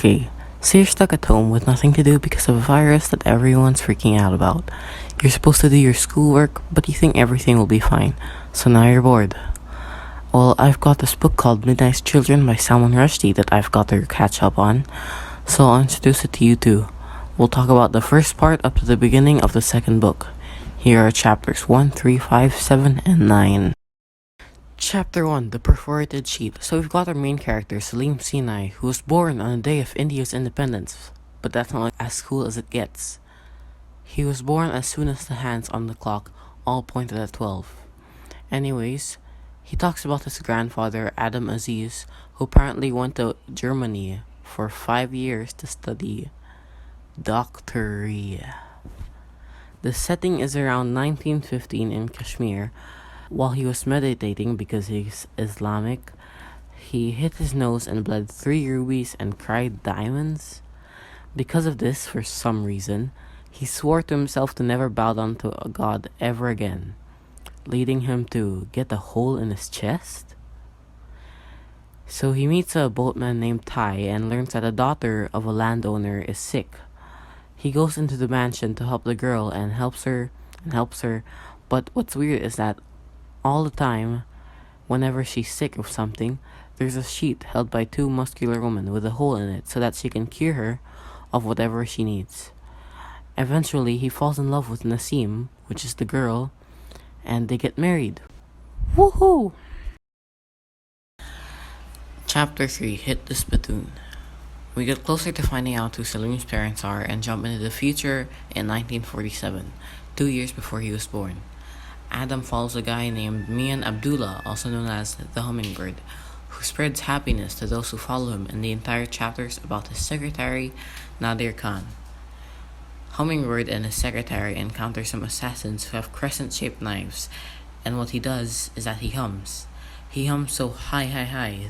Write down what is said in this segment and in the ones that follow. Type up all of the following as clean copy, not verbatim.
Okay, so you're stuck at home with nothing to do because of a virus that everyone's freaking out about. You're supposed to do your schoolwork, but you think everything will be fine, so now you're bored. Well, I've got this book called Midnight's Children by Salman Rushdie that I've got to catch up on, so I'll introduce it to you too. We'll talk about the first part up to the beginning of the second book. Here are chapters 1, 3, 5, 7, and 9. Chapter 1, The Perforated Sheet. So we've got our main character, Selim Sinai, who was born on the day of India's independence, but that's not as cool as it gets. He was born as soon as the hands on the clock all pointed at 12. Anyways, he talks about his grandfather, Adam Aziz, who apparently went to Germany for 5 years to study doctory. The setting is around 1915 in Kashmir. While he was meditating because he's Islamic, he hit his nose and bled 3 rubies and cried diamonds. Because of this, for some reason, he swore to himself to never bow down to a god ever again, leading him to get a hole in his chest. So he meets a boatman named Tai and learns that a daughter of a landowner is sick. He goes into the mansion to help the girl and helps her, but what's weird is that all the time, whenever she's sick of something, there's a sheet held by 2 muscular women with a hole in it so that she can cure her of whatever she needs. Eventually, he falls in love with Nasim, which is the girl, and they get married. Woohoo! Chapter 3, Hit the Spittoon. We get closer to finding out who Salim's parents are and jump into the future in 1947, 2 years before he was born. Adam follows a guy named Mian Abdullah, also known as the Hummingbird, who spreads happiness to those who follow him in the entire chapters about his secretary, Nadir Khan. Hummingbird and his secretary encounter some assassins who have crescent-shaped knives, and what he does is that he hums. He hums so high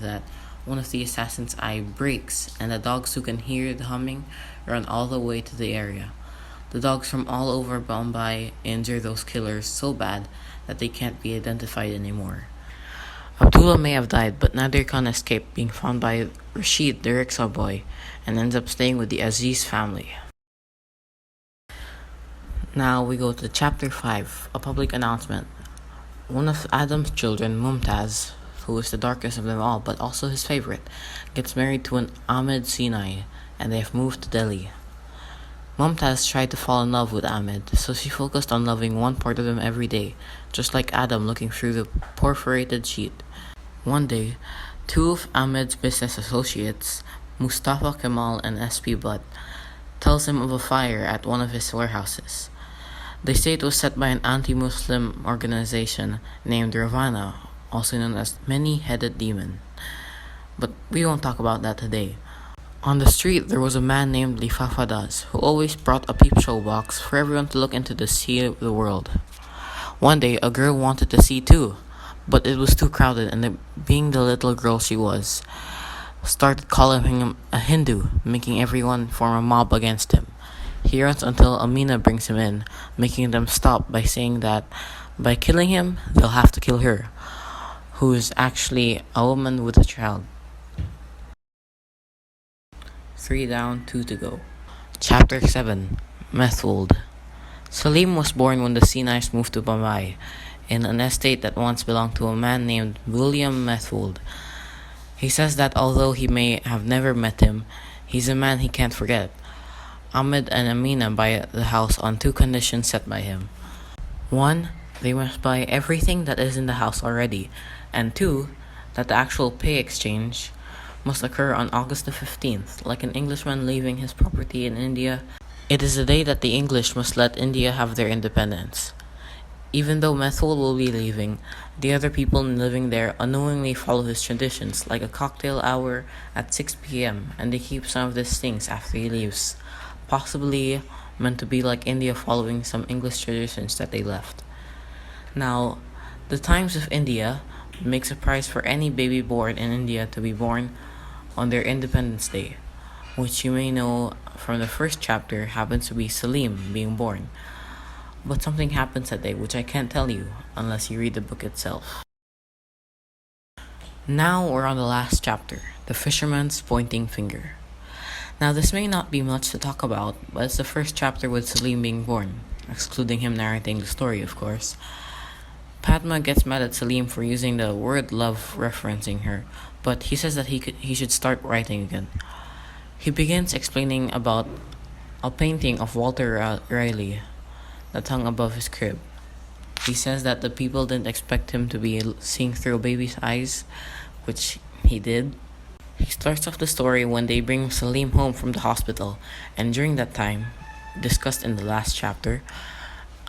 that one of the assassins' eye breaks, and the dogs who can hear the humming run all the way to the area. The dogs from all over Bombay injure those killers so bad that they can't be identified anymore. Abdullah may have died, but Nadir Khan escaped, being found by Rashid, the rickshaw boy, and ends up staying with the Aziz family. Now we go to Chapter 5, a public announcement. One of Adam's children, Mumtaz, who is the darkest of them all but also his favorite, gets married to an Ahmed Sinai, and they have moved to Delhi. Mumtaz tried to fall in love with Ahmed, so she focused on loving one part of him every day, just like Adam looking through the perforated sheet. One day, 2 of Ahmed's business associates, Mustafa Kemal and SP Butt, tells him of a fire at one of his warehouses. They say it was set by an anti-Muslim organization named Ravana, also known as Many-Headed Demon. But we won't talk about that today. On the street, there was a man named Lifafadas who always brought a peep show box for everyone to look into the sea of the world. One day, a girl wanted to see too, but it was too crowded, and being the little girl she was, started calling him a Hindu, making everyone form a mob against him. He runs until Amina brings him in, making them stop by saying that by killing him, they'll have to kill her, who is actually a woman with a child. 3 down, 2 to go. Chapter 7, Methwold. Selim was born when the Sinais moved to Bombay, in an estate that once belonged to a man named William Methwold. He says that although he may have never met him, he's a man he can't forget. Ahmed and Amina buy the house on 2 conditions set by him. 1, they must buy everything that is in the house already, and 2, that the actual pay exchange must occur on August the 15th, like an Englishman leaving his property in India. It is the day that the English must let India have their independence. Even though Methwold will be leaving, the other people living there unknowingly follow his traditions, like a cocktail hour at 6 p.m., and they keep some of these things after he leaves, possibly meant to be like India following some English traditions that they left. Now, the Times of India makes a prize for any baby born in India to be born on their Independence Day, which you may know from the first chapter happens to be Selim being born. But something happens that day which I can't tell you unless you read the book itself. Now we're on the last chapter, The Fisherman's Pointing Finger. Now, this may not be much to talk about, but it's the first chapter with Selim being born, excluding him narrating the story, of course. Padma gets mad at Selim for using the word love referencing her, but he says that he should start writing again. He begins explaining about a painting of Walter Riley that hung above his crib. He says that the people didn't expect him to be seeing through a baby's eyes, which he did. He starts off the story when they bring Selim home from the hospital, and during that time, discussed in the last chapter,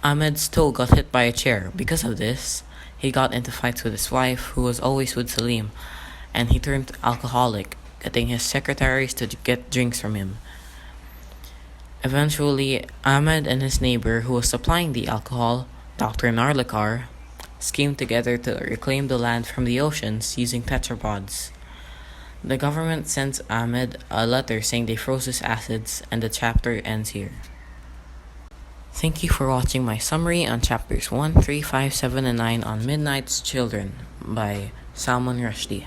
Ahmed's toe got hit by a chair. Because of this, he got into fights with his wife, who was always with Selim, and he turned alcoholic, getting his secretaries to get drinks from him. Eventually, Ahmed and his neighbor, who was supplying the alcohol, Dr. Narlikar, schemed together to reclaim the land from the oceans using tetrapods. The government sends Ahmed a letter saying they froze his assets, and the chapter ends here. Thank you for watching my summary on chapters 1, 3, 5, 7, and 9 on Midnight's Children by Salman Rushdie.